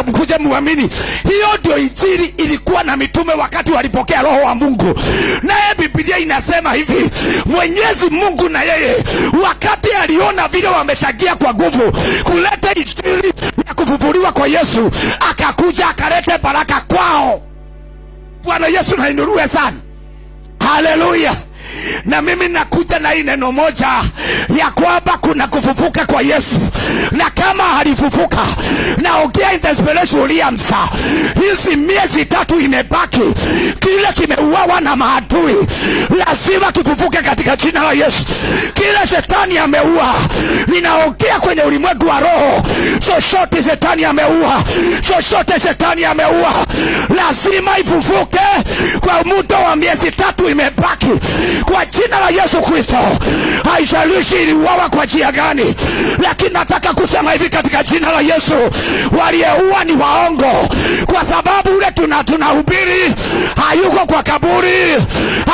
mkuje muamini. Hiyo ndio injili ilikuwa na mitume wakati walipokea roho wa Mungu. Naye Biblia inasema hivi, Mwenyezi Mungu na yeye wakati aliona vile wameshagia kwa nguvu kuleta injili ya kufufuliwa kwa Yesu, akakuja akalete baraka kwao. Bwana Yesu na inuliwe sana. Haleluya. Na mimi nakuja na neno moja ya kwamba kuna kufufuka kwa Yesu. Na kama alifufuka, naongea in the spiritual realms, hizi miezi 3 imebaki, kile kimeuawa na maadui lazima kifufuke katika jina la Yesu. Kile shetani ameua, ninaongea kwenye ulimwengu wa roho, chochote shetani ameua, chochote shetani ameua, lazima ifufuke kwa muda wa miezi 3 imebaki kwa jina la Yesu Kristo. Haijalishi iliuawa kwa njia gani, lakini nataka kusema hivi katika jina la Yesu, walioua ni waongo, kwa sababu ule tunahubiri hayuko kwa kaburi,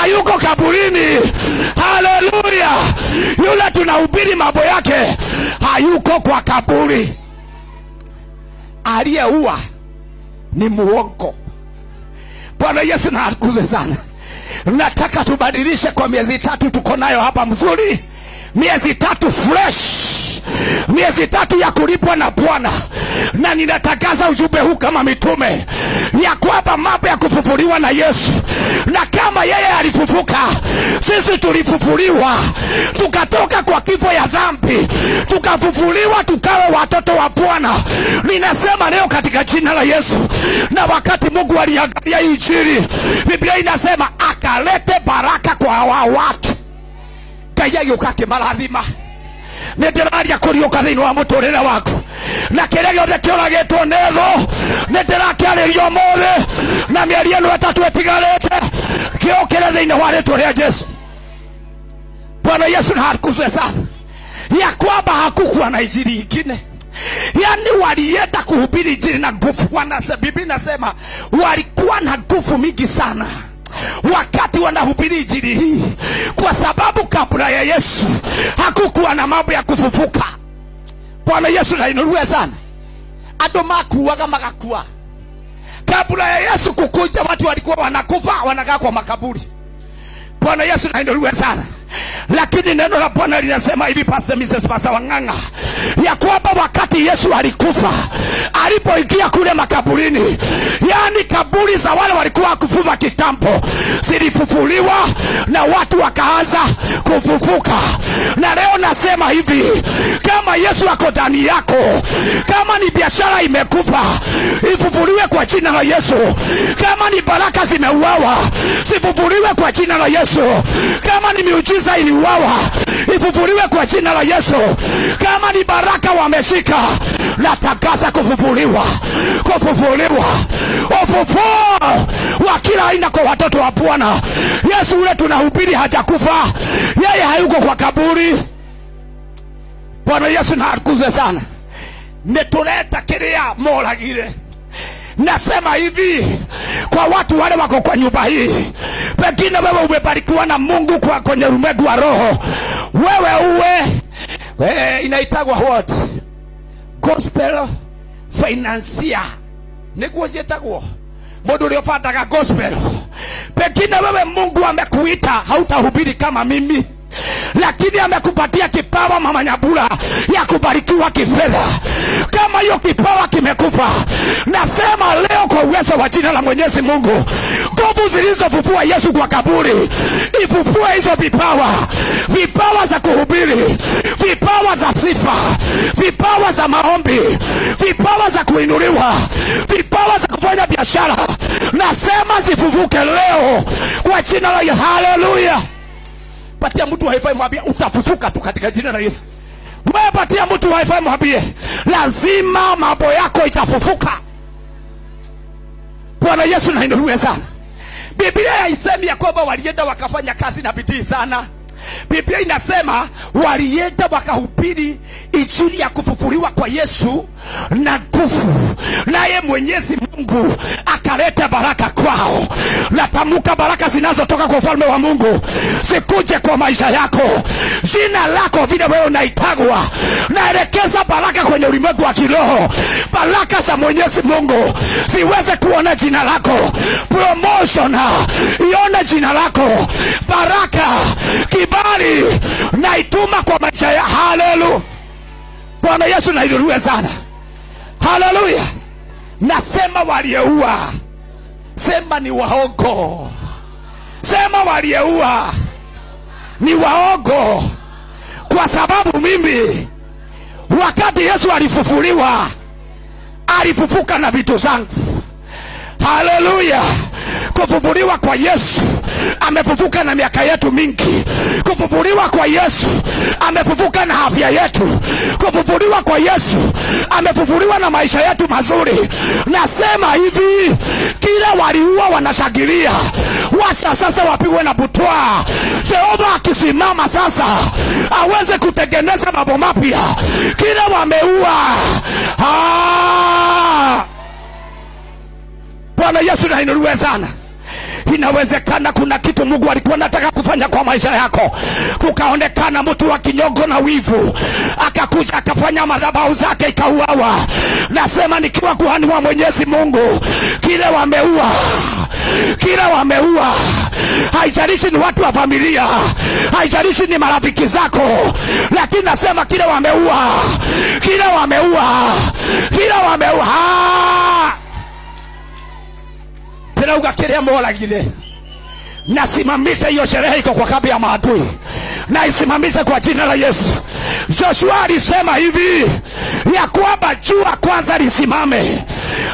hayuko kaburini. Haleluya. Yule tunahubiri mambo yake hayuko kwa kaburi. Aliyeua ni muongo. Bwana Yesu na atukuzwe sana. Nataka tubadilishe kwa miezi 3 tuko nayo hapa mzuri. Miezi 3 fresh. Miezi 3 ya kulipwa na Bwana. Na ninatangaza ujumbe huu kama mitume ya kwamba mambo ya kufufuliwa na Yesu. Na kama yeye alifufuka, sisi tulifufuliwa, tukatoka kwa kifo ya dhambi, tukafufuliwa tukawe watoto wa Bwana. Ninasema leo katika jina la Yesu, na wakati Mungu aliangalia injili, Biblia inasema akalete baraka kwa hawa watu. Kaya yukake maladhima neteraria kurioka thini wa muturire waku, na kile gothe kioragetwo netho neterakiaririo mothe, na mieri eno 3 etigarite kiokere thini wa ritwa ria Yesu. Bwana Yesu na atukuzwe sana. Ya kwamba hakukuwa na injili ingine, yani walienda kuhubiri injili na nguvu. Biblia inasema walikuwa na nguvu mingi sana wakati wanahubiri injili hii, kwa sababu kabla ya Yesu hakukuwa na mambo ya kufufuka. Bwana Yesu na inuliwe sana. Ado makuaga magakua. Kabla ya Yesu kukuja, watu walikuwa wanakufa wanakaa kwa makaburi. Bwana Yesu na inuliwe sana. Lakini neno la Bwana linasema hivi, Pastor Mrs. Pastor Wanganga, ya kwamba wakati Yesu alikufa, alipoingia kule makaburini, yani kaburi za wale walikuwa kufufa kitambo zilifufuliwa na watu wakaanza kufufuka. Na leo nasema hivi, kama Yesu ako ndani yako, kama ni biashara imekufa, ifufuliwe kwa jina la Yesu. Kama ni baraka zimeuawa, zifufuliwe kwa jina la Yesu. Kama ni miujiza iliuawa, ifufuliwe kwa jina la Yesu. Kama ni baraka wameshika, natangaza kufufuliwa, kufufuliwa, ufufuo wa kila aina kwa watoto wa Bwana. Yesu ule tunahubiri hajakufa, yeye hayuko kwa kaburi. Bwana Yesu na atukuzwe sana. Netuleta kiria moragire. Nasema hivi kwa watu wale wako kwa nyumba hii, pengine wewe umebarikiwa na Mungu kwa kwenye ulimwengu wa roho. Wewe inaitagwa what? Gospel financier. Niguo zietagwo. Mundu uliofataga gospel. Pengine wewe Mungu amekuita hautahubiri kama mimi, lakini amekupatia kipawa Mama Nyambura ya kubarikiwa kifedha. Kama hiyo kipawa kimekufa, nasema leo kwa uwezo wa jina la Mwenyezi Mungu, nguvu zilizofufua Yesu kwa kaburi, ifufue hizo vipawa. Vipawa za kuhubiri, vipawa za sifa, vipawa za maombi, vipawa za kuinuliwa, vipawa za kufanya biashara. Nasema zifufuke leo kwa jina la Yesu. Haleluya. Patia mtu haifai mwambie utafufuka tu katika jina la Yesu. Wewe patia mtu haifai mwambie lazima mambo yako itafufuka. Bwana Yesu na inuliwe sana. Biblia haisemi ya kwamba walienda wakafanya kazi na bidii sana. Biblia inasema walienda wakahubiri injili ya kufufuliwa kwa Yesu na nguvu, naye Mwenyezi Mungu akaleta baraka kwao. Natamka baraka zinazotoka kwa ufalme wa Mungu sikuje kwa maisha yako. Jina lako vile wewe unaitagwa, naelekeza baraka kwenye ulimwengu wa kiroho. Baraka za Mwenyezi Mungu ziweze kuona jina lako. Promotion ione jina lako. Baraka, kibali naituma kwa maisha ya. Haleluya. Bwana Yesu na inuliwe sana. Haleluya. Nasema walieua, sema ni waongo. Sema walieua ni waongo, kwa sababu mimi wakati Yesu alifufuliwa, alifufuka na vitu zangu. Haleluya. Kufufuliwa kwa Yesu, amefufuka na miaka yetu mingi. Kufufuliwa kwa Yesu, amefufuka na afya yetu. Kufufuliwa kwa Yesu, amefufuliwa na maisha yetu mazuri. Nasema hivi, kila waliua wanashangilia. Washa sasa wapigwe na butwaa. Jehova akisimama sasa aweze kutengeneza mambo mapya. Kila wameua. Bwana Yesu na inuliwe sana. Inawezekana kuna kitu Mungu alikuwa anataka kufanya kwa maisha yako. Kukaonekana mtu wa kinyongo na wivu, akakuja akafanya madhabahu zake ikauawa. Nasema nikiwa kuhani wa Mwenyezi Mungu, kile wameua, kila wameua, haijalishi ni watu wa familia, haijalishi ni marafiki zako, lakini nasema kile wameua, kila wameua, kila wameua. Tena ukakirea moragire. Nasimamisha hiyo sherehe iko kwa kambi ya maadui. Na isimamisha kwa jina la Yesu. Joshua alisema hivi, ya kwamba jua kwanza lisimame.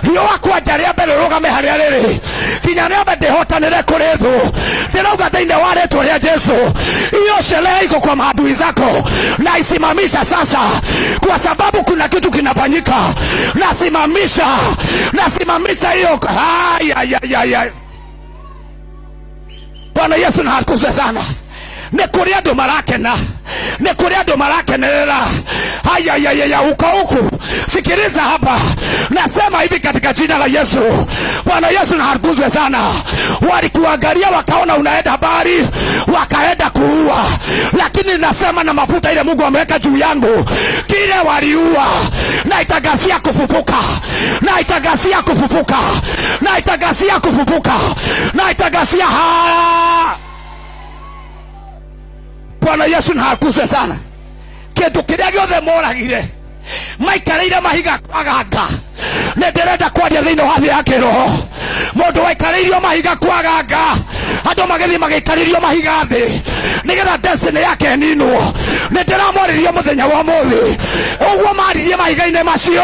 Riũa kwanjaria mbere rũgame harĩa rĩrĩ. Kinya nĩambe ndĩhotanĩre kũrĩ thũ. Ndĩrauga thĩinĩ wa rĩĩtwa rĩa Jesu, hiyo sherehe iko kwa maadui zako. Na isimamisha sasa, kwa sababu kuna kitu kinafanyika. Nasimamisha hiyo. Bwana Yesu na atukuzwe sana. Nekuria ndo marakena, nekuria ndo marakenerera. Haya huko. Sikiliza hapa, nasema hivi katika jina la Yesu. Bwana Yesu na atukuzwe sana. Walikuangalia wakaona unaenda habari, wakaenda kuua. Lakini nasema na mafuta ile Mungu ameweka juu yangu, kile waliua na itagazia kufufuka, na itagazia kufufuka, na itagazia kufufuka, na itagazia. Bwana Yesu na atukuzwe sana. Kindu kiria giothe moragire maikareire mahiga kwaganga, nĩndĩrenda kwaria thĩinĩ wa thĩ ya kĩroho. Mũndũ waikarĩirio mahiga kwaganga, andũ magĩthiĩ magĩikarĩrio mahiga thĩ nĩgetha destiny yake ninwo. Nĩndĩramwarĩria mũthenya wa ũmũthĩ, ũguo maririe mahiga-inĩ macio,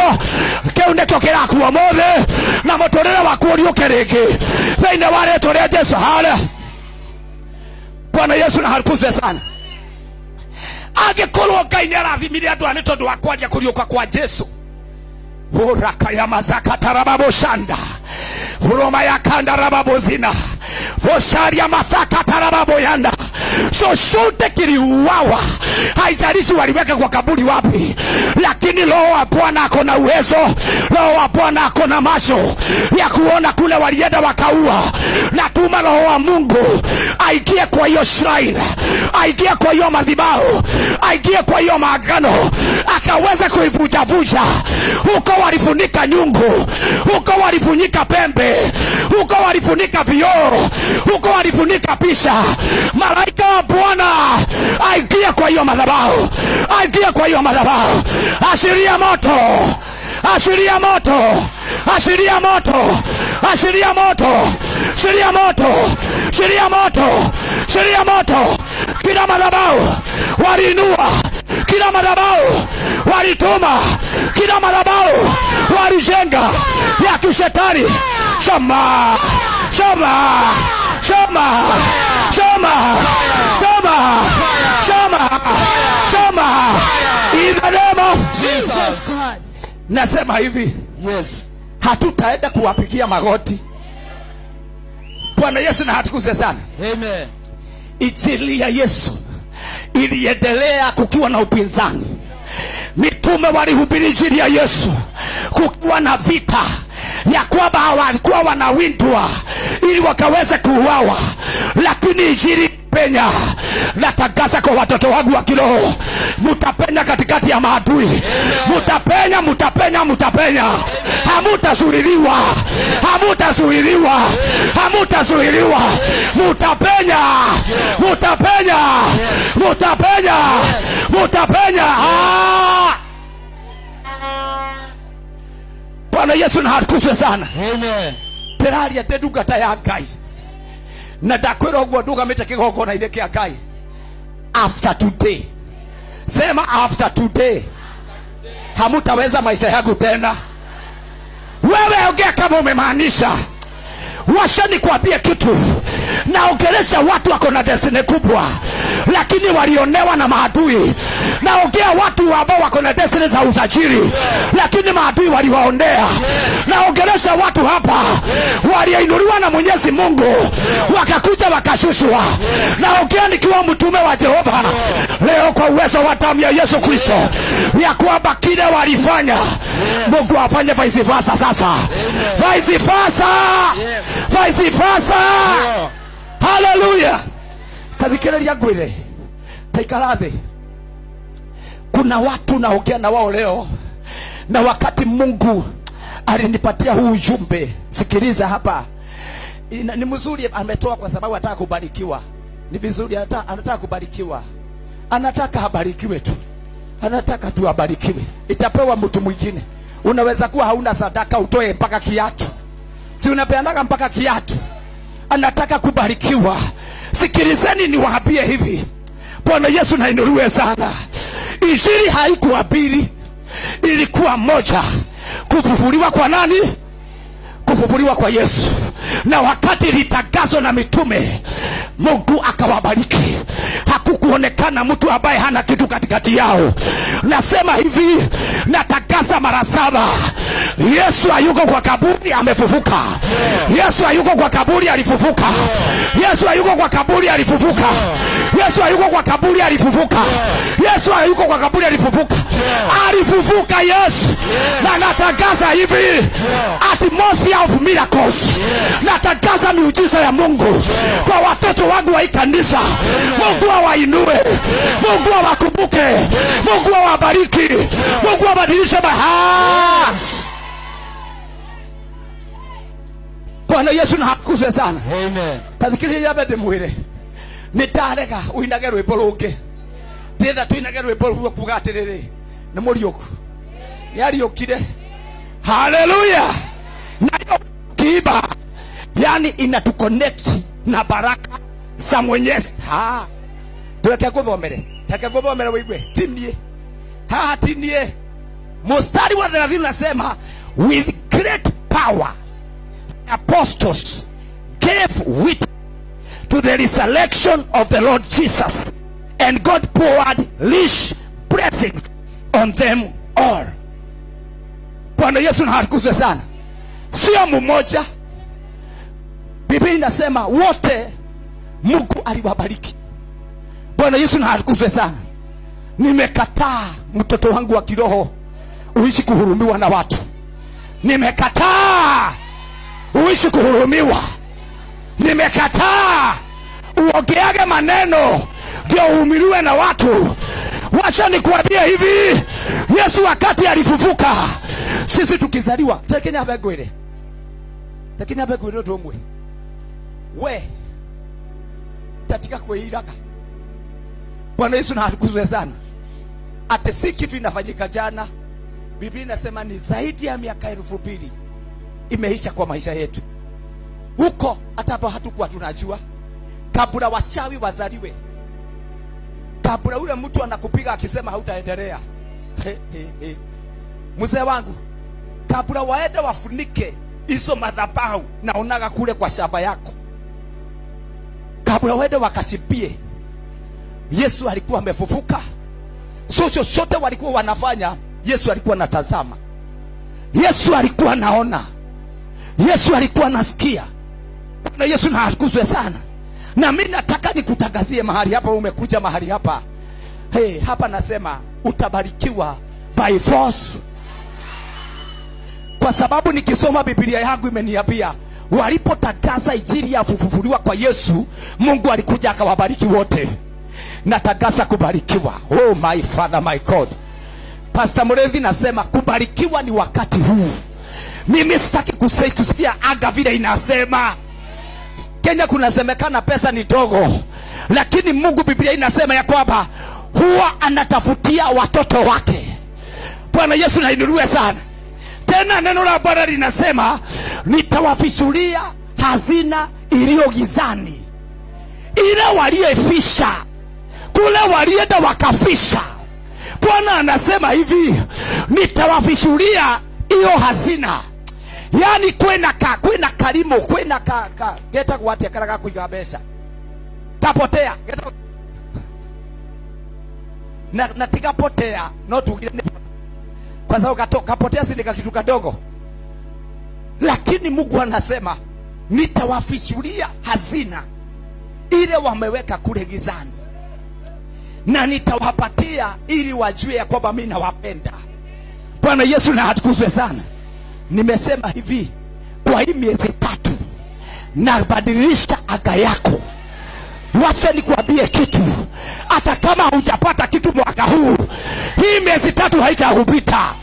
kĩu nĩkĩo kĩrakuo ũmũthĩ, na mũtũrĩre waku ũriũke rĩngĩ thĩinĩ wa rĩĩtwa rĩa Jesu. Haleluya. Bwana Yesu na atukuzwe sana. Angekorwo Ngai nĩarathimire andũ a nĩ tondũ wa kwaria kũriũka kwa Jesu. Uraka ya mazaka tarababo shanda, uroma ya kanda rababo zina, voshari ya masaka tarababo yanda. Chochote kiliuawa, haijalishi waliweka kwa kaburi wapi, lakini Roho wa Bwana ako na uwezo, Roho wa Bwana ako na macho ya kuona kule walienda wakaua. Natuma Roho wa Mungu aingie kwa hiyo shrine, aingie kwa hiyo madhabahu, aingie kwa hiyo maagano, akaweza kuivunja. Huko walifunika nyungu, huko walifunika pembe, huko walifunika vioo, huko walifunika pisha. Malaika wa Bwana aingie kwa hiyo madhabahu, aingie kwa hiyo madhabahu. Ashiria moto, ashiria moto, ashiria moto, ashiria moto, ashiria moto, ashiria moto, ashiria moto. Kila madhabahu waliinua, kila madhabahu walituma, kila madhabahu walijenga ya kishetani. Shama, shama, shama, shama, shama, shama, shama. In the name of Jesus Christ. Nasema hivi, yes, hatutaenda kuwapigia magoti. Bwana Yesu na atukuzwe sana. Amen. Injili ya Yesu iliendelea kukiwa na upinzani. Mitume walihubiri injili ya Yesu kukiwa na vita ya kwamba walikuwa wanawindwa ili wakaweze kuuawa, lakini injili penya. Natangaza kwa watoto wangu wa kiroho, mutapenya katikati ya maadui. Mutapenya, mutapenya, mutapenya. Hamutazuiliwa, hamutazuiliwa, hamutazuiliwa. Mutapenya, mutapenya, mutapenya, mutapenya. Bwana Yesu na hatukuzwe sana. Amen. Terari ya tedugata ya Ngai. Na dakwira ogwo ndugamite kigongona ile kia Ngai. After today. Sema after today. Hamutaweza maisha yangu tena. Wewe ongea kama umemaanisha. Washa nikwambie kitu. Naongelesha watu wako na destiny kubwa, lakini walionewa na maadui. Naongea watu ambao wako na destiny za utajiri, lakini maadui waliwaondea. Naongelesha watu hapa walioinuliwa na Mwenyezi Mungu, wakakuja wakashushwa. Naongea nikiwa mtume wa Jehova leo kwa uwezo wa damu ya Yesu Kristo, ya kwamba kile walifanya Mungu afanye vice versa sasa. Vice versa. Vice versa. Hallelujah. Tabikereria gwire. Taikarathe. Kuna watu naongea na wao leo, na wakati Mungu alinipatia huu ujumbe, sikiliza hapa. Ni mzuri ametoa kwa sababu anataka kubarikiwa. Ni vizuri, anataka kubarikiwa. Anataka habarikiwe tu. Anataka tu habarikiwe. Itapewa mtu mwingine. Unaweza kuwa hauna sadaka utoe mpaka kiatu. Si unapeanaga mpaka kiatu. Anataka kubarikiwa. Sikilizeni niwaambie hivi. Bwana Yesu na inuliwe sana. Injili haikuhubiri, ilikuwa moja. Kufufuliwa kwa nani? Kufufuliwa kwa Yesu. Na wakati litangazwa na mitume, Mungu akawabariki. Hakukuonekana mtu ambaye hana kitu katikati yao. Nasema hivi, natangaza mara 7. Yesu hayuko kwa kaburi, amefufuka. Yesu hayuko kwa kaburi, alifufuka. Yesu hayuko kwa kaburi, alifufuka. Yesu hayuko kwa kaburi, alifufuka. Yesu hayuko kwa kaburi, alifufuka. Alifufuka Yesu. Na natangaza hivi, atmosphere of miracles. Natangaza miujiza ya Mungu kwa watoto wangu wa kanisa. Mungu awainue, Mungu awakumbuke, Mungu awabariki, Mungu abadilishe maisha. Bwana Yesu na hakuzwe sana. Amen. Tadhikiri ya bede mwire. Nitarega uinage rwimbo rungi. Ndenda tuinage rwimbo ruo kugatiriri. Ni muriuku. Yariukire. Hallelujah. Na kiba. Yani inatuconnect na baraka za Mwenyezi. Tuweke kuthomere. Take kuthomere wewe. Tinie. Tinie. Mstari wa 30 unasema with great power apostles gave witness to the resurrection of the Lord Jesus, and God poured rich blessings on them all. Bwana Yesu na hatukuzwe sana. Sio mmoja. Biblia inasema wote Mungu aliwabariki. Bwana Yesu na hatukuzwe sana. Nimekataa mtoto wangu wa kiroho uishi kuhurumiwa na watu. Nimekataa uishi kuhurumiwa. Nimekataa uongeage maneno ndio uhumiliwe na watu. Washa nikuambia hivi, Yesu wakati alifufuka, sisi tukizaliwa tekenya begwire. Tekenya begwire ndomwe. We tatika kuiraga. Bwana Yesu na hatukuzwe sana. Ate si kitu inafanyika jana. Biblia inasema ni zaidi ya miaka 2000 imeisha kwa maisha yetu. Huko hata hapo hatukuwa tunajua. Kabla washawi wazaliwe, kabla ule mtu anakupiga akisema hautaendelea, mzee wangu, kabla waende wafunike hizo madhabahu naonaga kule kwa shamba yako, kabla waende wakashipie, Yesu alikuwa amefufuka. Sio sote walikuwa wanafanya, Yesu alikuwa anatazama. Yesu alikuwa naona. Yesu alikuwa nasikia. Na Yesu na hatukuzwe sana. Na mimi nataka nikutangazie mahali hapa, umekuja mahali hapa, hapa nasema utabarikiwa by force. Kwa sababu nikisoma Biblia yangu imeniambia walipotangaza injili ya kufufuliwa kwa Yesu, Mungu alikuja akawabariki wote. Natangaza kubarikiwa. Oh my Father, my God. Pastor Murethi nasema kubarikiwa ni wakati huu. Mimi sitaki kusikia anga vile inasema. Kenya kunasemekana pesa ni dogo, lakini Mungu Biblia inasema ya kwamba huwa anatafutia watoto wake. Bwana Yesu na inuliwe sana. Tena neno la Bwana linasema nitawafishulia hazina iliyo gizani. Ile waliyefisha, kule walienda wakafisha. Bwana anasema hivi, nitawafishulia hiyo hazina. Yani kwena karimo, kwena geta kuwatia karaka kuiga pesa. Tapotea. Na tikapotea, no tugile. Kwa sababu kapotea si kitu kadogo. Lakini Mungu anasema nitawafishulia hazina ile wameweka kule gizani, na nitawapatia ili wajue ya kwamba mimi nawapenda. Bwana Yesu na atukuzwe sana. Nimesema hivi, kwa hii miezi 3 nabadilisha anga yako. Wacha nikuambie kitu, hata kama hujapata kitu mwaka huu, hii miezi 3 haitakupita.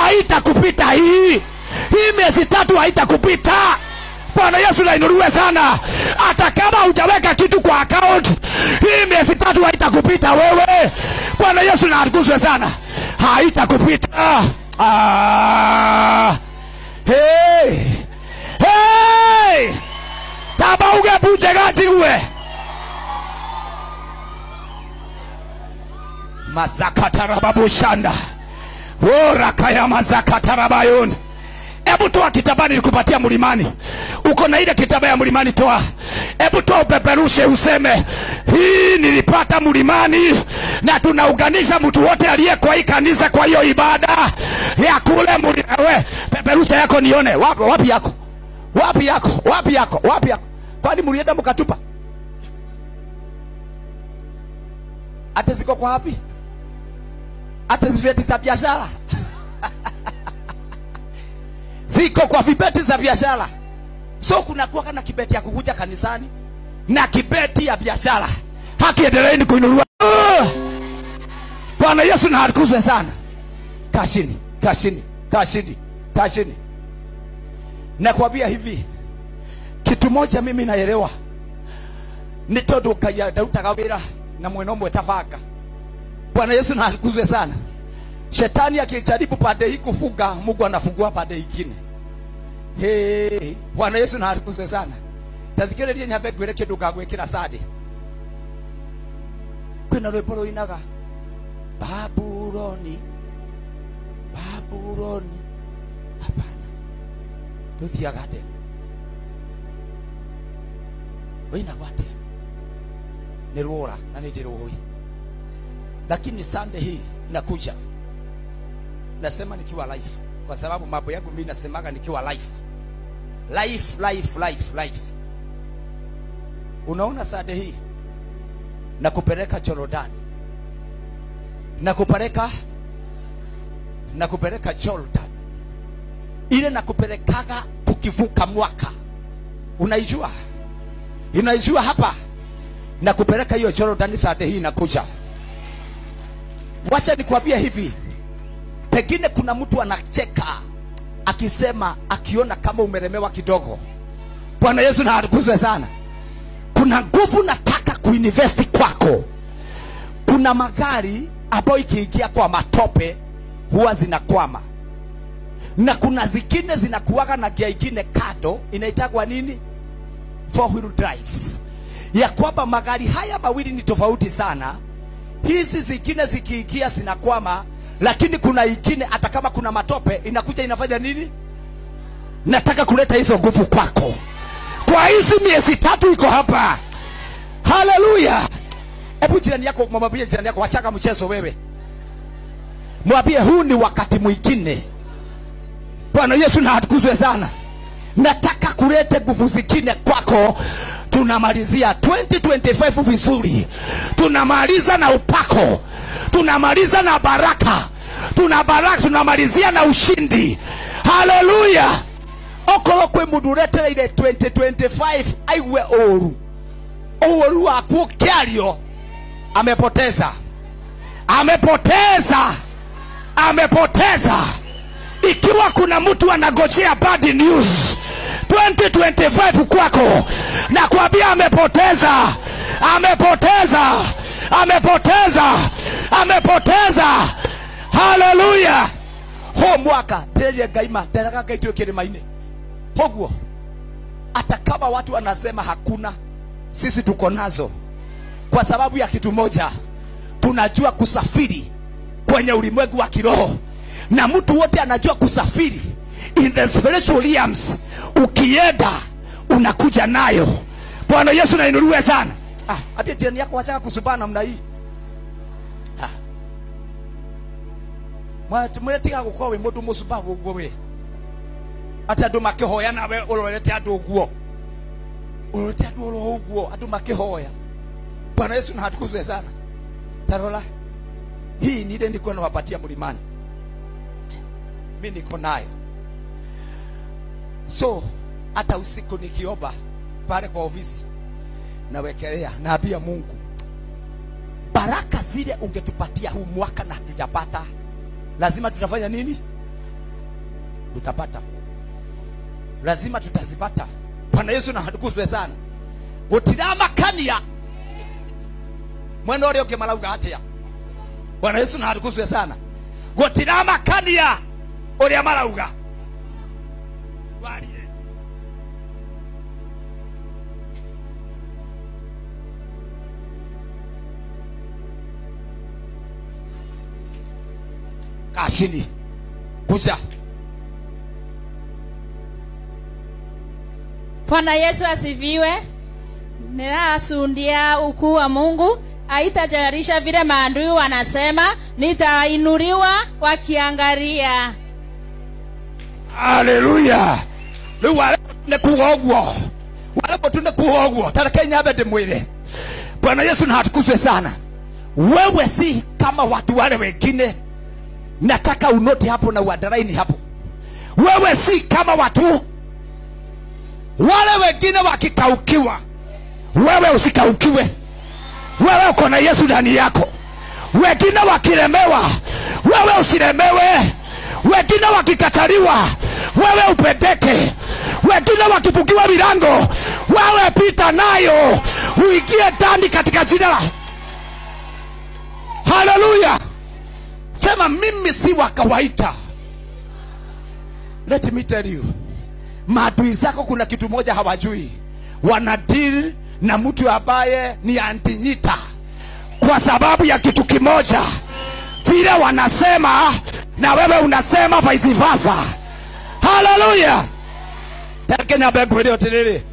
Haitakupita hii. Hii miezi 3 haitakupita. Bwana Yesu na inuliwe sana. Hata kama hujaweka kitu kwa account, hii miezi 3 haitakupita wewe. Bwana Yesu na atukuzwe sana. Haitakupita. Hey! Hey! Taba ugebuje gaji uwe. Mazakatarababushanda. Ora kaya mazakatarabayun. Ebu toa kitabani nikupatia mlimani. Uko na ile kitaba ya mlimani, toa. Ebu toa upeperushe useme, hii nilipata mlimani, na tunaunganisha mtu wote aliye kwa hii kanisa kwa hiyo ibada ya kule mlimani. Peperusha yako nione. Wapi yako? Wapi yako? Wapi yako? Wapi yako? Kwani mlienda mkatupa? Ate ziko kwa wapi? Ate ziveti za biashara. Ziko kwa vibeti za biashara. So kuna kuwa kana kibeti ya kukuja kanisani na kibeti ya biashara. Haki endeleeni kuinurua. Bwana Yesu na atukuzwe sana. Kashini, kashini, kashini, kashini. Nakwambia hivi, kitu moja mimi naelewa. Nitodo kaya dautakawira na mwenomwe tafaka. Bwana Yesu na atukuzwe sana. Shetani akijaribu pande hii kufunga, Mungu anafungua pande nyingine. Hey, Bwana Yesu na atukuzwe sana. Tathikiriria nyambe gwire kindu gagwikira sade. Kwina rwimbo inaga Babuloni, Babuloni. Hapana. Tuthiaga ate. Wina gwate. Ni rwora na ni ndiruhui. Lakini Sunday hii nakuja. Nasema nikiwa live, kwa sababu mambo yangu mimi nasemaga nikiwa live. Life. Unaona Sunday hii nakupeleka Jordan. Nakupeleka Jordan. Ile nakupelekaga tukivuka mwaka. Unaijua? Unaijua hapa? Nakupeleka hiyo Jordan Sunday hii nakuja. Wacha nikwambie hivi. Pengine kuna mtu anacheka akisema, akiona kama umelemewa kidogo. Bwana Yesu na atukuzwe sana. Kuna nguvu nataka kuinvest kwako. Kuna magari ambayo ikiingia kwa matope huwa zinakwama. Na kuna zingine zinakuwaga na gia ingine kado, inaitagwa nini? 4-wheel drive. Ya kwamba magari haya mawili ni tofauti sana. Hizi zingine zikiingia zinakwama, lakini kuna ingine hata kama kuna matope inakuja inafanya nini? Nataka kuleta hizo nguvu kwako. Kwa hizi miezi 3 iko hapa. Hallelujah. Hebu jirani yako, mwambie jirani yako, wachaka mchezo wewe. Mwambie huu ni wakati mwingine. Bwana Yesu na atukuzwe sana. Nataka kuleta nguvu zingine kwako. Tunamalizia 2025 vizuri. Tunamaliza na upako. tunamaliza na baraka. Tunamalizia na ushindi. Hallelujah. Okolo kwe mudurete ile 2025 aiwe oru wako kialio amepoteza. Ikiwa kuna mtu anagojea bad news 2025 kwako, na kuambia amepoteza. Hallelujah. Ho mwaka telia gaima teraka kaitwe kirimaine hogwo, hata kama watu wanasema hakuna, sisi tuko nazo, kwa sababu ya kitu moja: tunajua kusafiri kwenye ulimwengu wa kiroho, na mtu wote anajua kusafiri in the spiritual realms. Ukienda unakuja nayo. Bwana Yesu na inuliwe sana. Abia jirani yako wacha kusubana namna hii. Tumuletiga gukwa we mundu musubago ugwo we. Ati andu makihoya nawe urorete andu ugwo. Urorete andu ugwo, andu makihoya. Bwana Yesu na hatukuzwe sana. Tarola. Hii ni ile ndiko nawapatia mlimani. Mimi niko nayo. So hata usiku nikiomba pale kwa ofisi, nawekelea naambia Mungu, baraka zile ungetupatia huu mwaka na hatujapata, lazima tutafanya nini? Tutapata. Lazima tutazipata. Bwana Yesu na hatukuzwe sana. Gotirama kania mwendo leo kemalauga atia. Bwana Yesu na hatukuzwe sana. Gotirama kania ore amalauga walie. Kashini kuja. Bwana Yesu asifiwe. Ninasundia ukuu wa Mungu. Haitajarisha vile maadui wanasema, nitainuliwa wakiangalia. Hallelujah. Wale kuogwo. Wale kuogwo. Tarakenya abede mwile. Bwana Yesu na hatukuzwe sana. Wewe si kama watu wale wengine. Nataka unoti hapo na uandaraini hapo. Wewe si kama watu wale wengine wakikaukiwa. Wewe usikaukiwe. Wewe uko na Yesu ndani yako. Wengine wakilemewa, wewe usilemewe. Wengine wakikataliwa, wewe upendeke. Wengine wakifungiwa milango, wewe pita nayo uingie ndani katika jina la. Hallelujah. Sema mimi si wa kawaida. Let me tell you, maadui zako kuna kitu moja hawajui. Wanadeal na mtu ambaye ni antinyita kwa sababu ya kitu kimoja. Vile wanasema na wewe unasema vice versa. Hallelujah. Kenya bego leo telele.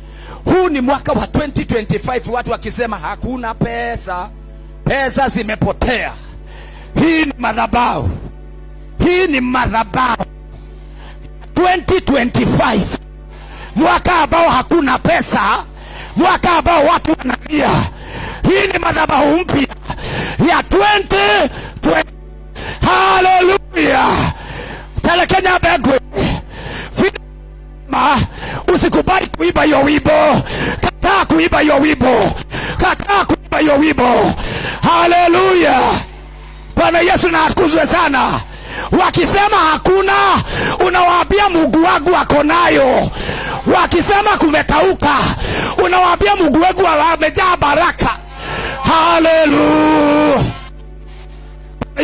Huu ni mwaka wa 2025, watu wakisema hakuna pesa. Pesa zimepotea. Hii ni madhabahu. 2025. Mwaka ambao hakuna pesa, mwaka ambao watu wanalia. Hii ni madhabahu mpya ya 2020. Hallelujah. Kenya bego. Usikubali kuiba hiyo wimbo. Kataa kuiba hiyo wimbo. Hallelujah. Bwana Yesu na atukuzwe sana. Wakisema hakuna, unawaambia Mungu wangu ako nayo. Wakisema kumekauka, unawaambia Mungu wangu amejaa baraka. Hallelujah.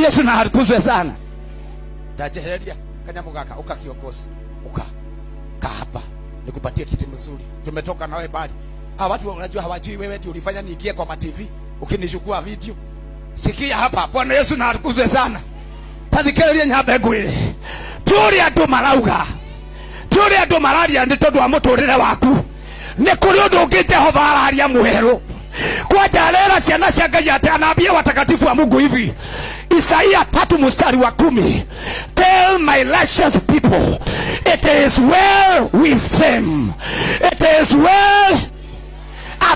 Yesu na atukuzwe sana. Tajeheria kanyamugaka ukakiongozi. Kaa hapa nikupatie kiti mzuri. Tumetoka nawe bali. Watu unajua hawajui wewe ndio ulifanya niingie kwa TV ukinichukua video. Sikia hapa. Bwana Yesu na atukuzwe sana. Tadhikeria nyabego ile. Turi andu mararia nditondo wa muturire waku. Ni kuri undu ungi Jehova araria mweru. Kwa jarera ciana cia Ngai ati anaambia watakatifu wa Mungu hivi. Isaia 3:10. Tell my righteous people, it is well with them. It is well.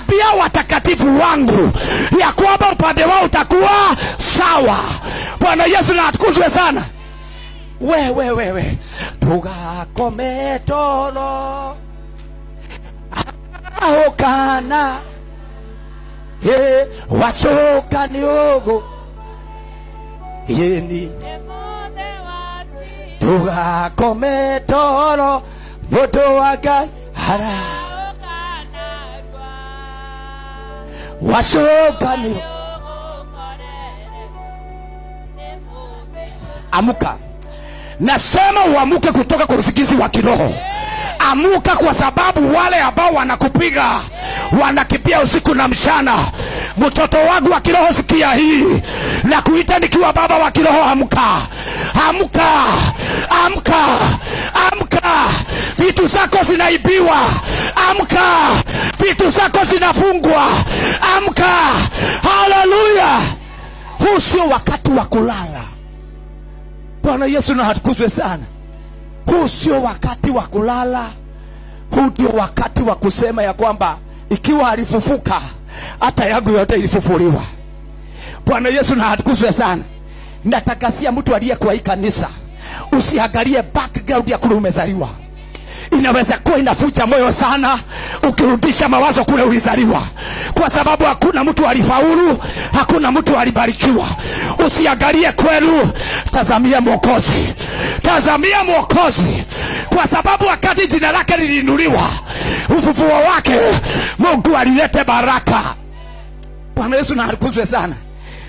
ninaambia watakatifu wangu ya kwamba upande wao utakuwa sawa. Bwana Yesu na atukuzwe sana. Wewe tugakome toro ahokana wachoka niogo yeni tugakome toro moto waka hara wachoka niogo. Amuka. Nasema uamuke kutoka kwa usingizi wa kiroho. Amuka, kwa sababu wale ambao wanakupiga wanakimbia usiku na mchana. Mtoto wangu wa kiroho, sikia hii na kuita nikiwa baba wa kiroho. Amuka, amuka, amuka, amuka. Vitu zako zinaibiwa. Amuka, vitu zako zinafungwa. Amuka. Haleluya. Huu sio wakati wa kulala. Bwana Yesu na atukuzwe sana. Huu sio wakati wa kulala. Huu ndio wakati wa kusema ya kwamba ikiwa alifufuka, hata yangu yote ilifufuliwa. Bwana Yesu na atukuzwe sana. Natakasia mtu aliye kwa hii kanisa, usiangalie background ya kule umezaliwa. Inaweza kuwa inafuja moyo sana ukirudisha mawazo kule ulizaliwa, kwa sababu hakuna mtu alifaulu, hakuna mtu alibarikiwa. Usiangalie kwenu, tazamia Mwokozi. Tazamia Mwokozi, kwa sababu wakati jina lake liliinuliwa, ufufuo wake Mungu alilete baraka. Bwana Yesu na atukuzwe sana.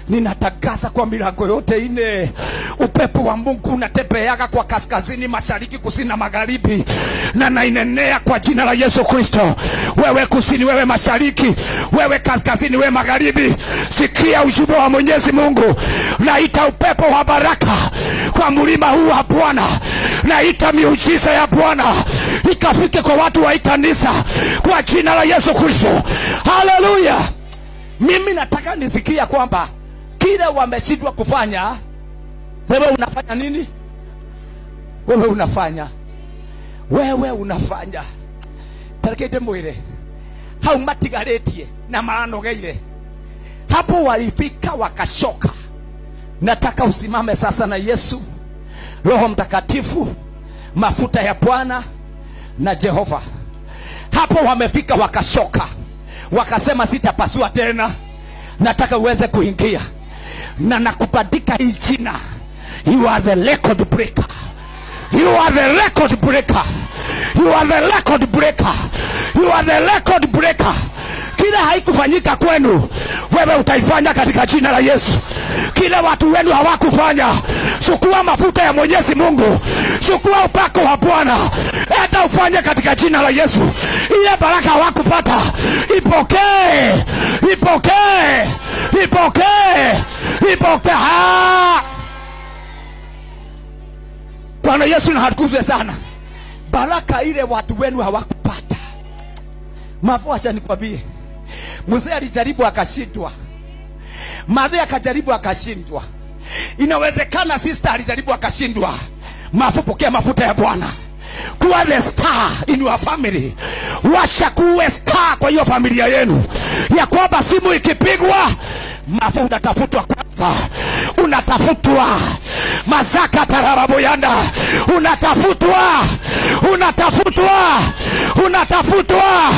Ninatakasa kwa milango yote ine, upepo wa Mungu unatepeaga kwa kaskazini, mashariki, kusini na magharibi, na nainenea kwa jina la Yesu Kristo. Wewe kusini, wewe mashariki, wewe kaskazini, wewe magharibi, sikia ujumbe wa Mwenyezi Mungu. Naita upepo wa baraka kwa mlima huu wa Bwana. Naita miujiza ya Bwana ikafike kwa watu wa kanisa kwa jina la Yesu Kristo. Haleluya. Mimi nataka nisikia kwamba kile wameshindwa kufanya, wewe unafanya nini? Wewe unafanya. Tarekete mwire hau matigaretie na maranogeire. Hapo walifika wakashoka. Nataka usimame sasa na Yesu, Roho Mtakatifu, mafuta ya Bwana na Jehova. Hapo wamefika wakashoka, wakasema sitapasua tena. Nataka uweze kuingia na nakubadika hii jina. You are the record breaker. You are the record breaker. You are the record breaker. You are the record breaker. Kila haikufanyika kwenu, wewe utaifanya katika jina la Yesu. Kila watu wenu hawakufanya, chukua mafuta ya Mwenyezi Mungu, chukua upako wa Bwana, enda ufanye katika jina la Yesu. Ile baraka hawakupata, ipokee, ipokee, ipokee, ipokee. Bwana Yesu na atukuzwe sana. Baraka ile watu wenu hawakupata. Mafuacha nikwambie, mzee alijaribu akashindwa, mzee akajaribu akashindwa. Inawezekana sister alijaribu akashindwa. Pokea mafuta ya Bwana. Kuwa the star in your family. Washa kuwe star kwa hiyo familia yenu, ya kwamba simu ikipigwa, mafuta unatafutwa kwanza. Unatafutwa mazaka tarababoyanda, unatafutwa, unatafutwa, unatafutwa,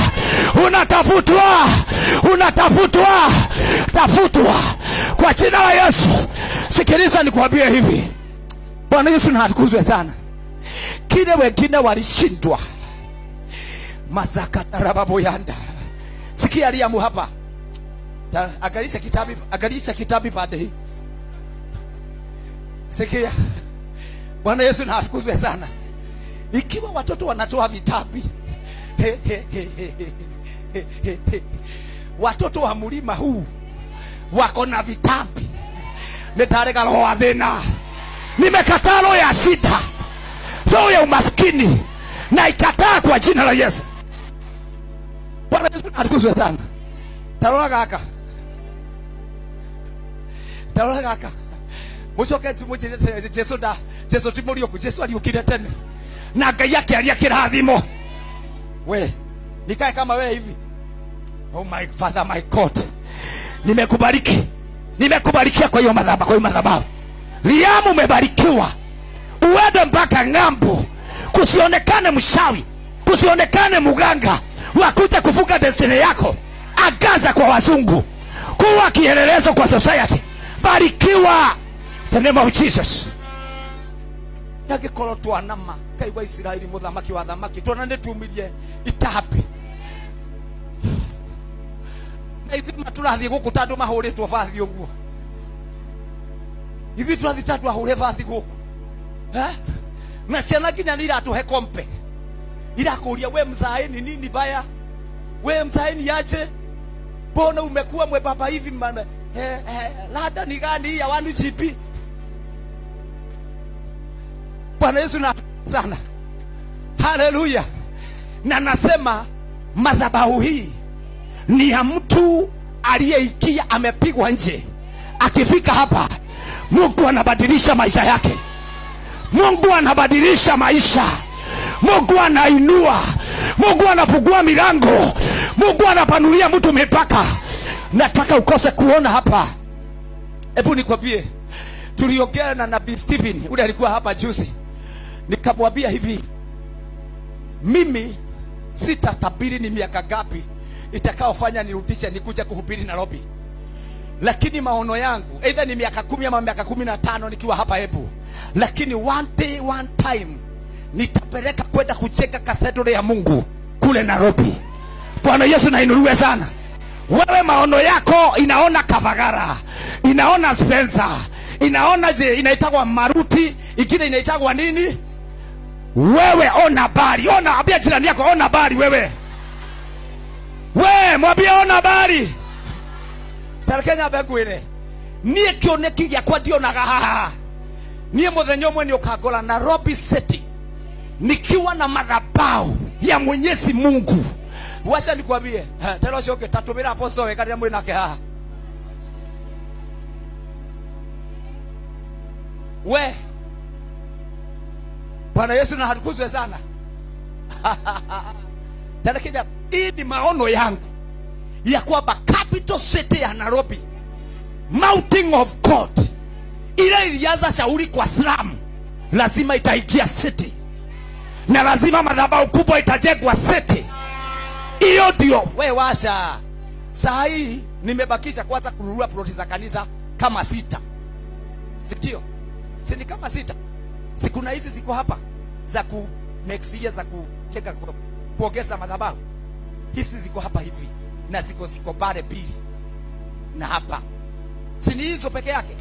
unatafutwa, unatafutwa, tafutwa kwa jina la Yesu. Sikiliza nikwambie hivi, Bwana Yesu na atukuzwe sana. Kile wengine walishindwa, mazaka tarababoyanda. Sikia aliamu hapa. Agalisha kitabu pande hii. Sikia. Bwana Yesu na atukuzwe sana. Ikiwa watoto wanatoa vitabu, watoto wa mlima huu wako na vitabu, nitareka roho wa dhina. Nimekataa roho ya shida, roho ya umaskini, na ikataa kwa jina la Yesu. Bwana Yesu na atukuzwe sana. Tarora kaka. Tarora kaka. Muchoke tumujire Yesu timorio ku Yesu aliukire tene. Na Ngai yake alia kirathimo. We, nikae kama wewe hivi. Oh my Father, my God, nimekubariki, nimekubarikia kwa hiyo madhabahu. Liamu umebarikiwa, uende mpaka ng'ambo, kusionekane mshawi, kusionekane muganga, wakuja kufuga destiny yako. Agaza kwa wazungu, kuwa kielelezo kwa society. Barikiwa the name of Jesus. Yagikoro twanama kai wa Israeli muthamaki wa thamaki twanane tumirie itahapi na ithima turathie guku tandu mahuritwo bathi uguo ithi turathi tandu ahure bathi guku na ciana nginya ni iratuhe kompe irakuria we mzaeni nini baya, we mzaeni yaje, mbona umekuwa mwebaba hivi mbana lada ni gani ya 1 GB. Bwana Yesu na sana. Haleluya. Na nasema madhabahu hii ni ya mtu aliyeikia amepigwa nje. Akifika hapa Mungu anabadilisha maisha yake. Mungu anabadilisha maisha. Mungu anainua. Mungu anafungua milango. Mungu anapanulia mtu mipaka. Nataka ukose kuona hapa. Hebu nikwambie, tuliongea na Nabii Stephen, ule alikuwa hapa juzi. Nikamwambia hivi, mimi sitatabiri ni miaka gapi itakaofanya nirudishe nikuja kuhubiri Nairobi. Lakini maono yangu either ni miaka 10 ama miaka 15 nikiwa hapa Embu. Lakini one day one time nitapeleka kwenda kucheka cathedral ya Mungu kule Nairobi. Bwana Yesu na inuliwe sana. Wewe maono yako inaona Kavagara, inaona Spencer, inaona inaitagwa Maruti, ingine inaitagwa nini? Wewe ona bari, ona, ambia jirani yako ona bari wewe. We mwambie ona bari. Tarekenya begwire. Nie kioneki ya kwa dio nagahaha. Nie muthenyo mwe ni ukagola Nairobi City. Nikiwa na madhabahu ya Mwenyezi Mungu. Wacha nikwambie, telo shoke tatumira apostle wekaria mwe nake haha. We Bwana Yesu na hatukuzwe sana. Tarekenya, hii ni maono yangu ya kwamba capital city ya Nairobi, mountain of God, ile ilianza shauri kwa Islam, lazima itaikia city, na lazima madhabahu kubwa itajengwa city. Hiyo ndio we washa. Saa hii nimebakisha kwanza kununua ploti za kanisa kama 6. Sitio? Si ni kama 6. Sikuna hizi ziko hapa za ku next year za kucheka kuongeza madhabahu. Hizi ziko hapa hivi na ziko bare pili na hapa. Si ni hizo peke yake?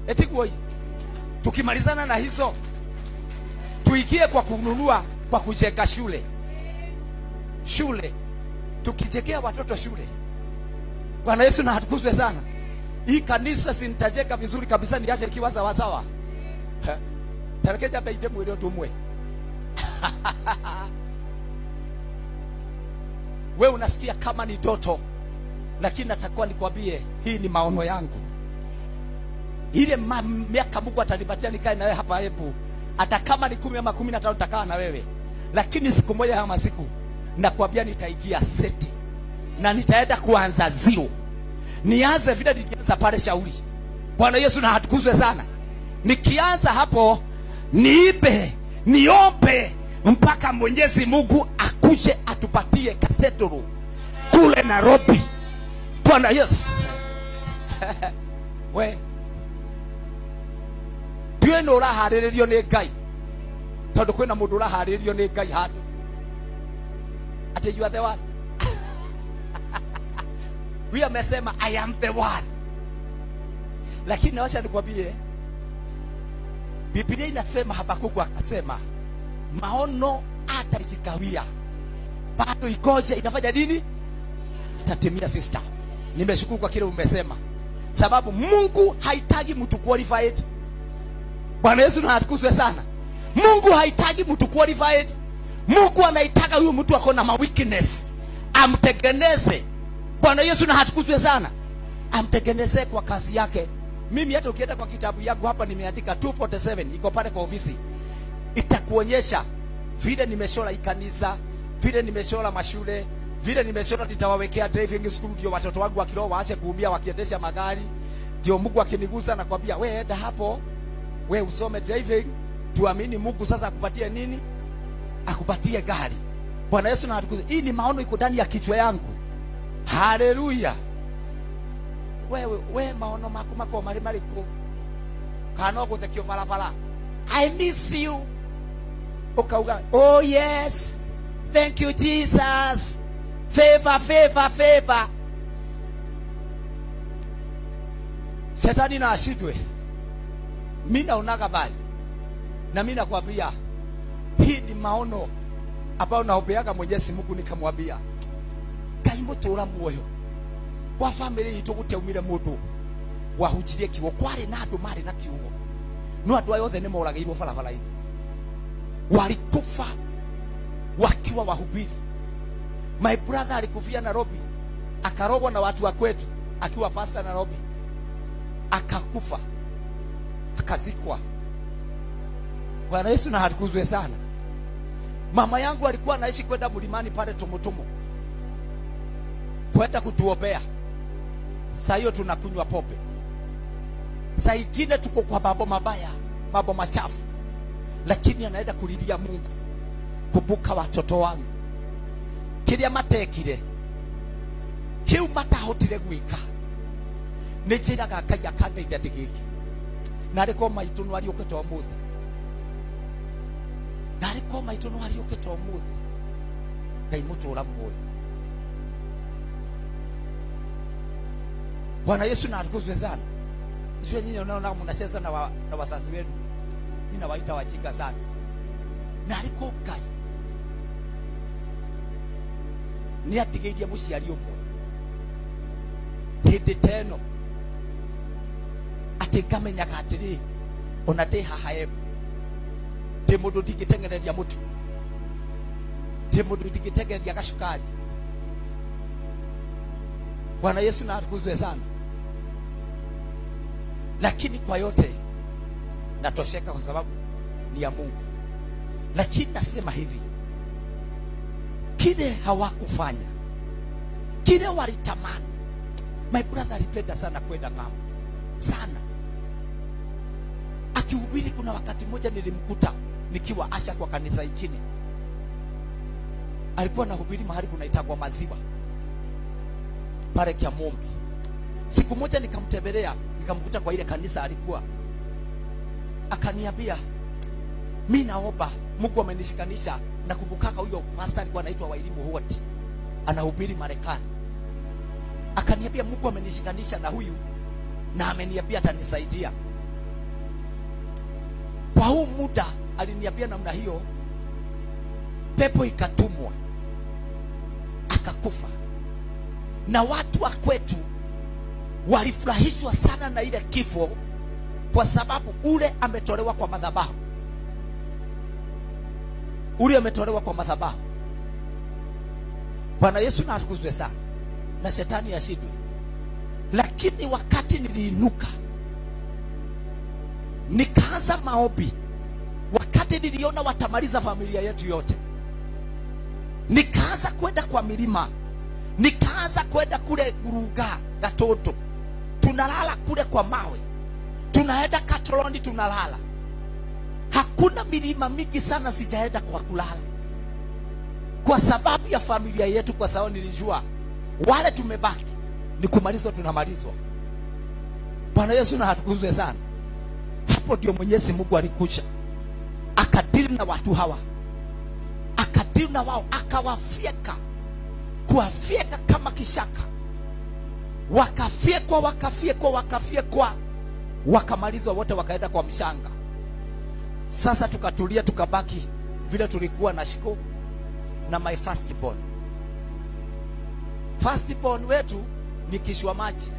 Eti kuoi. Tukimalizana na hizo tuikie kwa kununua, kwa kujenga shule. Tukijekea watoto shule. Bwana Yesu na hatukuzwe sana. Hii kanisa sinitajeka vizuri kabisa, niache ikiwa sawa sawa. Tarekeja beide mwele otumwe. Wewe unasikia kama ni ndoto, lakini natakuwa nikwambie hii ni maono yangu. Ile miaka Mungu atanipatia nikae na wewe hapa Embu, hata kama ni 10 ama 15 nitakaa na wewe. Lakini siku moja ya masiku nakwambia nitaingia city na nitaenda kuanza zero. Nianze vile nilianza pale Shauri. Bwana Yesu na hatukuzwe sana. Nikianza hapo niombe mpaka Mwenyezi Mungu akuje atupatie cathedral kule Nairobi. Bwana Yesu. We Dieu no raharirio ni Ngai. Tondu kwina mundu raharirio ni Ngai handu. Ate you are the one. We amesema I am the one. Lakini wacha nikwambie, Biblia inasema Habakuku akasema maono hata ikikawia bado ikoje inafanya nini? Itatimia sister. Nimeshukuru kwa kile umesema. Sababu Mungu haitagi mtu qualified. Bwana Yesu na hatukuzwe sana. Mungu haitagi mtu qualified. Mungu anaitaka huyo mtu akona ma weakness amtengeneze. Bwana Yesu na hatukuzwe sana. Amtengeneze kwa kazi yake. Mimi hata ukienda kwa kitabu yangu hapa nimeandika 247 iko pale kwa ofisi. Itakuonyesha vile nimeshora kanisa, vile nimeshora mashule, vile nimesema nitawawekea driving school ndio watoto wangu wa kiroho waache kuumia wakiendesha magari. Ndio Mungu akinigusa na kwambia wewe enda hapo, wewe usome driving, tuamini Mungu sasa akupatie nini? Akupatie gari. Bwana Yesu na atukuze. Hii ni maono iko ndani ya kichwa yangu. Haleluya. Wewe maono mako mali ko. Kana guthekio barabara. I miss you. Ukauga, oh yes. Thank you Jesus. Favor. Shetani na ashidwe. Mimi naonaga bali. Na mimi nakwambia hii ni maono ambao naombeaga Mwenyezi Mungu nikamwambia Ngai mutura muoyo kwa family yitu guteumire mundu wahujirie kiugo kwari na andu mari na kiugo no andu ayothe ni moragirwo barabara-ini walikufa wakiwa wahubiri. My brother alikufia Nairobi akarogwa na watu wa kwetu akiwa pastor Nairobi, akakufa akazikwa. Bwana Yesu na hatukuzwe sana. Mama yangu alikuwa anaishi kwenda mlimani pale Tumutumu kwenda kutuombea. Saa hiyo tunakunywa pombe. Saa ingine tuko kwa mambo mabaya, mambo machafu. Lakini anaenda kulilia Mungu. Kumbuka watoto wangu. Kiria matekire. Kiu matahotire gwika. Nijiraga Ngai akandeithia ndigiki. Na riko maitu no ariukite umuthi. Na riko maitu no ariukite umuthi. Ngai mutura muoyo. Bwana Yesu na atukuzwe sana. Jua nyinyi unaona mnacheza na wazazi wenu. Mimi nawaita wajinga sana. Na riko Ngai ni atigeirie muciari umwe. Hindi teno ati ngamenyaga atiri ona ndi hahae ndi mundu ndingitengereria mutu, ndi mundu ndingitengereria gacukari. Bwana Yesu na atukuzwe sana. Lakini kwa yote natosheka kwa sababu ni ya Mungu. Lakini nasema hivi, kile hawakufanya, kile walitamani. My brother alipenda sana kwenda ng'ambo sana. Akihubiri, kuna wakati mmoja nilimkuta nikiwa Asha kwa kanisa ingine. Alikuwa anahubiri mahali kunaitwa Maziwa pale Kiamombi. Siku moja nikamtembelea, nikamkuta kwa ile kanisa alikuwa. Akaniambia, mimi naomba Mungu amenishikanisha na kumbukaka huyo pastor alikuwa anaitwa Wairimu Hoti. Anahubiri Marekani. Akaniambia Mungu amenishikanisha na huyu na ameniambia atanisaidia. Kwa huu muda aliniambia namna hiyo, pepo ikatumwa akakufa. Na watu wa kwetu walifurahishwa sana na ile kifo kwa sababu ule ametolewa kwa madhabahu. Ule ametolewa kwa madhabahu. Bwana Yesu na atukuzwe sana. Na shetani ashindwe. Lakini wakati niliinuka nikaanza maombi, wakati niliona watamaliza familia yetu yote, nikaanza kwenda kwa milima, nikaanza kwenda kule Guruga Gatoto, tunalala kule kwa mawe, tunaenda Katroni tunalala. Hakuna milima mingi sana sijaenda kwa kulala, kwa sababu ya familia yetu, kwa sababu nilijua wale tumebaki ni kumalizwa, tunamalizwa. Bwana Yesu na hatukuzwe sana. Hapo ndio Mwenyezi Mungu alikuja akadili na watu hawa, akadili na wao, akawafyeka, kuwafyeka kama kishaka. Wakafyekwa, wakamalizwa wote, wakaenda kwa mshanga. Sasa tukatulia, tukabaki vile tulikuwa na Shiko na my firstborn. Firstborn wetu ni kishwa maji.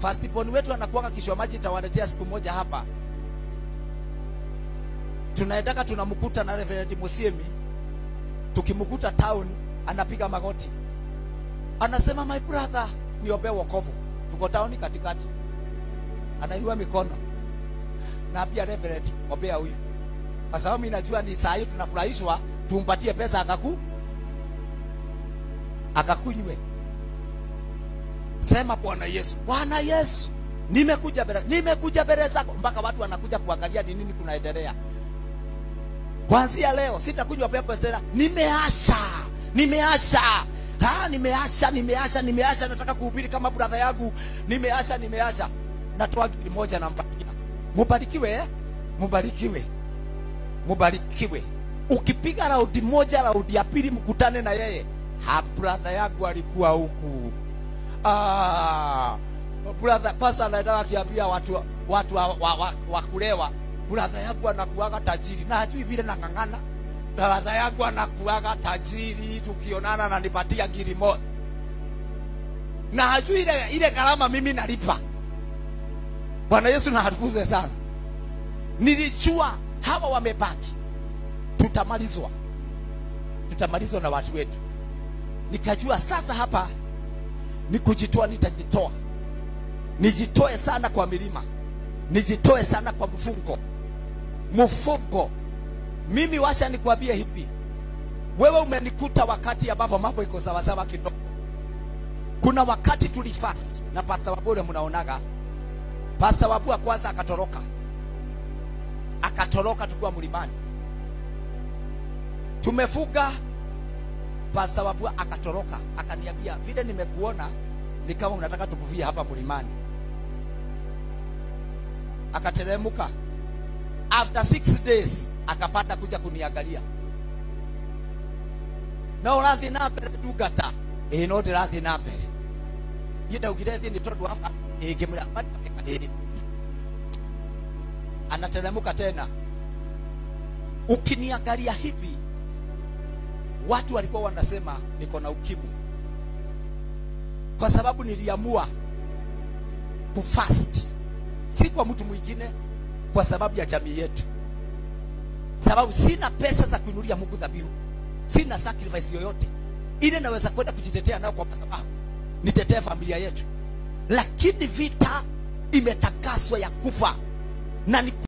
Firstborn wetu anakuanga kishwa maji, tawaletea siku moja hapa. Tunaendaka tunamkuta na Reverend Musiemi. Tukimkuta town anapiga magoti. Anasema my brother niombe wokovu. Tuko town katikati. Anainua mikono. Na pia Reverend ombea huyu. Kwa sababu mimi najua ni saa hii tunafurahishwa, tumpatie pesa akakunywe. Sema Bwana Yesu, Bwana Yesu, nimekuja mbele zako. Mpaka watu wanakuja kuangalia ni nini kunaendelea. Kuanzia leo sitakunywa pepo tena. Nimeasha. Nataka kuhubiri kama brother yangu. Nimeasha. Natoa gili moja na mpatia. Mubarikiwe. Ukipiga raundi moja, raundi ya pili mkutane na yeye. Brother yangu alikuwa huku. Brother pasa anaenda akiambia watu wa kulewa. Brother yangu anakuaga tajiri. Na hajui vile nangangana. Brother yangu anakuaga tajiri, tukionana na nipatia gili moja. Na hajui ile gharama mimi nalipa. Bwana Yesu na atukuzwe sana. Nilijua hawa wamebaki. Tutamalizwa na watu wetu. Nikajua sasa hapa ni kujitoa, nitajitoa. Nijitoe sana kwa milima. Nijitoe sana kwa mfungo. Mimi washa nikwambie hivi. Wewe umenikuta wakati ambapo mambo iko sawa sawa kidogo. Kuna wakati tulifast na Pastor Wabu ule mnaonaga. Pastor Wabu kwanza akatoroka tukua mlimani. Tumefuga. Pastor Wabu akatoroka, akaniambia vile nimekuona ni kama unataka tukuvia hapa mlimani. Akateremka. After 6 days akapata kuja kuniangalia. Na urathi na mbere tugata. No ndirathi na mbere. Yenda ugirethi ni tondu afa ngemura. Anateremka tena. Ukiniangalia hivi, watu walikuwa wanasema niko na ukimwi. Kwa sababu niliamua kufast. Si kwa mtu mwingine, kwa sababu ya jamii yetu. Sababu sina pesa za kuinulia Mungu dhabihu. Sina sacrifice yoyote ile naweza kwenda kujitetea nao, kwa sababu nitetee familia yetu. Lakini vita imetakaswa ya kufa na